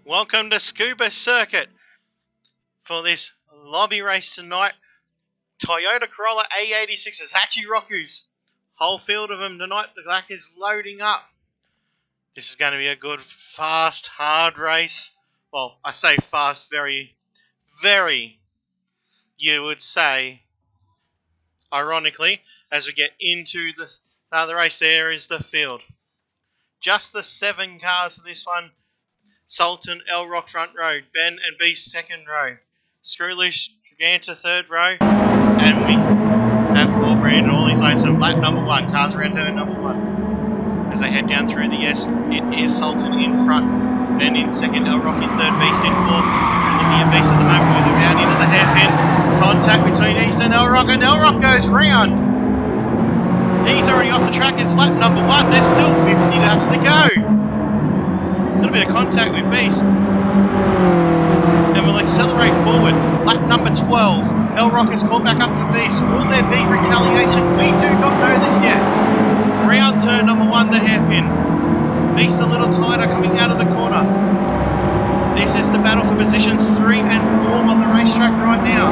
Welcome to Tsukuba Circuit for this lobby race tonight. Toyota Corolla A86's Hachiroku's. Whole field of them tonight. The black is loading up. This is going to be a good, fast, hard race. Well, I say fast, very, you would say, ironically, as we get into the race. There is the field. Just the 7 cars for this one. Sultan, El Rock front row, Ben and Beast second row, Screw Loose, Giganta third row, and we have Paul Brandon all these lanes. So lap number 1, cars around turn number 1. As they head down through the S, it is Sultan in front, Ben in second, El Rock in third, Beast in fourth. Looking at Beast at the moment, moving down into the hairpin. Contact between East and El Rock goes round. He's already off the track. It's lap number 1. There's still 50 laps to go. A little bit of contact with Beast, and we'll accelerate forward. Lap number 12. El Rock is caught back up to Beast. Will there be retaliation? We do not know this yet. Round turn number 1, the hairpin. Beast a little tighter coming out of the corner. This is the battle for positions 3 and 4 on the racetrack right now.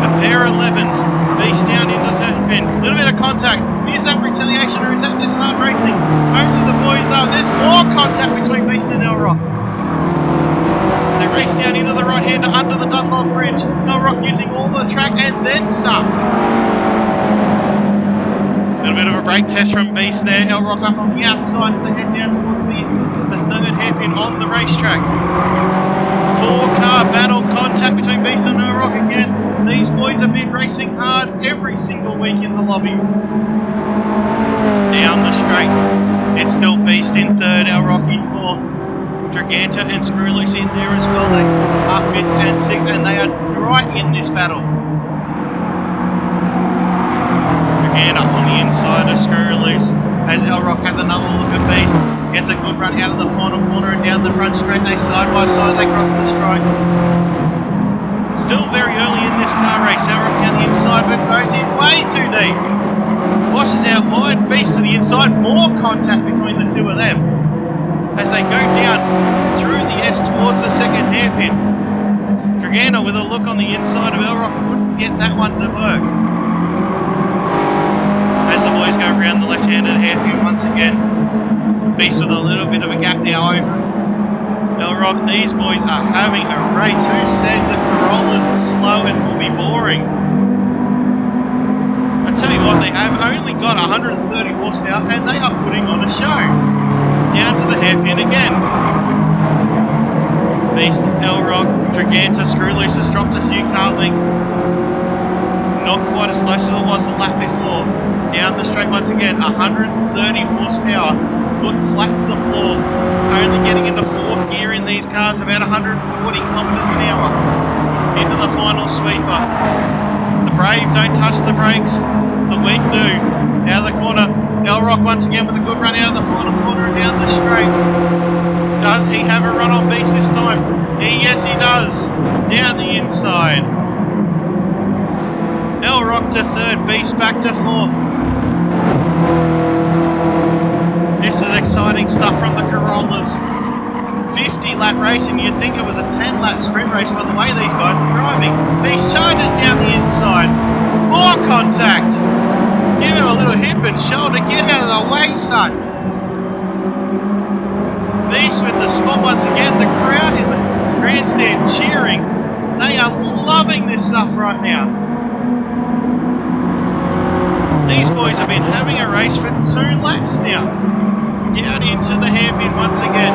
A pair of 11s. Beast down into the hairpin. A little bit of contact. Is that retaliation or is that just hard racing? Only the boys know. There's more contact between Beast and El Rock. They race down into the right-hander under the Dunlop Bridge. El Rock using all the track and then some. A little bit of a brake test from Beast there. El Rock up on the outside as they head down towards the third hairpin on the racetrack. 4-car battle, contact between Beast and El Rock again. These boys have been racing hard every single week in the lobby. Down the straight, it's still Beast in third, El Rock in fourth. Giganta and Screw Loose in there as well. They are 5th and 6th, and they are right in this battle. Giganta on the inside of Screw Loose as El Rock has another look at Beast. Gets a good run out of the final corner and down the front straight. They side by side as they cross the strike. Still very early in this car race. El Rock down the inside, but goes in way too deep. Washes out wide. Beast to the inside. More contact between the two of them as they go down through the S towards the second hairpin. Giganta with a look on the inside of El Rock couldn't get that one to work. As the boys go around the left-handed hairpin once again. Beast with a little bit of a gap now over El Rock. These boys are having a race. Who said that Corollas are slow and will be boring? I tell you what, they have only got 130 horsepower and they are putting on a show. Down to the hairpin again. Beast, El Rock, Giganta, Screw Loose has dropped a few car lengths. Not quite as close as it was the lap before. Down the straight once again, 130 horsepower. Foot flat to the floor. Only getting into 4th gear in these cars, about 140 kilometres an hour. Into the final sweeper. The brave don't touch the brakes. The weak do. Out of the corner. El Rock once again with a good run out of the final corner and down the straight. Does he have a run on Beast this time? Yes, he does. Down the inside. El Rock to 3rd. Beast back to 4th. This is exciting stuff from the Corollas. 50-lap racing. You'd think it was a 10-lap sprint race by the way these guys are driving. Beast charges down the inside. More contact. Give him a little hip and shoulder. Get out of the way, son. Beast with the spot once again. The crowd in the grandstand cheering. They are loving this stuff right now. These boys have been having a race for 2 laps now. Down into the hairpin once again.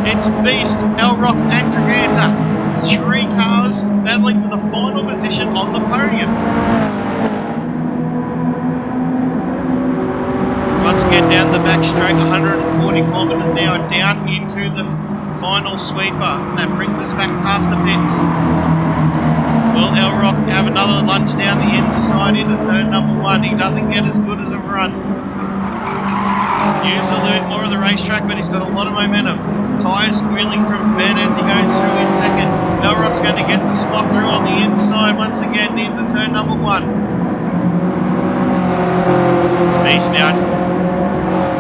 It's Beast, El Rock and Giganta. 3 cars battling for the final position on the podium. Once again down the back straight, 140 kilometres an hour down into the final sweeper. That brings us back past the pits. Will El Rock have another lunge down the inside into turn number 1? He doesn't get as good as a run. Use a little bit more of the racetrack, but he's got a lot of momentum. Tyres squealing from Ben as he goes through in second. El Rock's going to get the spot through on the inside once again into turn number 1. Beast now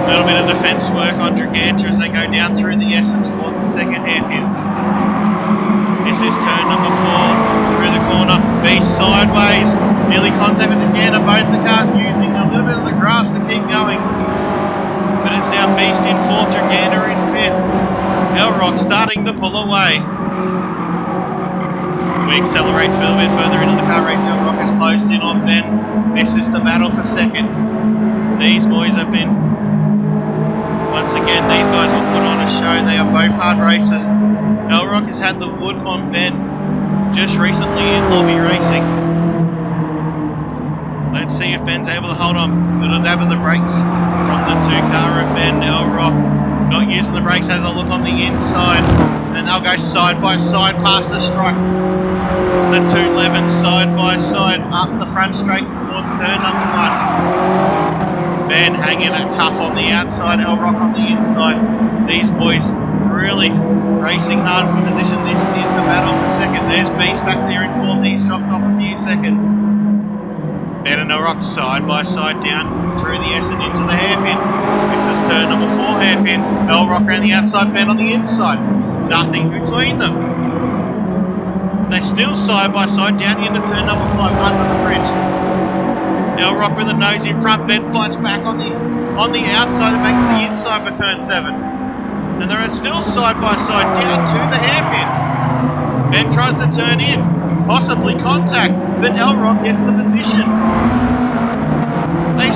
A little bit of defence work on Draganta as they go down through the Essen towards the second hairpin. This is turn number 4 through the corner. Beast sideways. Nearly contact with Draganta. Both the cars using a little bit of the grass to keep going. But it's now Beast in 4th, Draganta in 5th. Elrock starting to pull away. We accelerate a little bit further into the car race. Elrock has closed in on Ben. This is the battle for second. These boys have been, once again, these guys will put on a show. They are both hard racers. Elrock has had the wood on Ben just recently in lobby racing. Let's see if Ben's able to hold on. Little dab of the brakes from the 2-car of Ben. Elrock not using the brakes, has a look on the inside, and they'll go side by side past the stripe. The 211 side by side up the front straight towards turn number 1. Ben hanging it tough on the outside, Elrock on the inside. These boys really racing hard for position. This is the battle for second. There's Beast back there in 4th. He's dropped off a few seconds. Ben and Elrock side by side down through the Essen into the hairpin. This is turn number 4 hairpin. Elrock around the outside, Ben on the inside. Nothing between them. They're still side by side down into turn number 5 under the bridge. Elrock with a nose in front. Ben fights back on the outside and back to the inside for turn 7. And they're still side by side down to the hairpin. Ben tries to turn in, possibly contact, but Elrock gets the position. They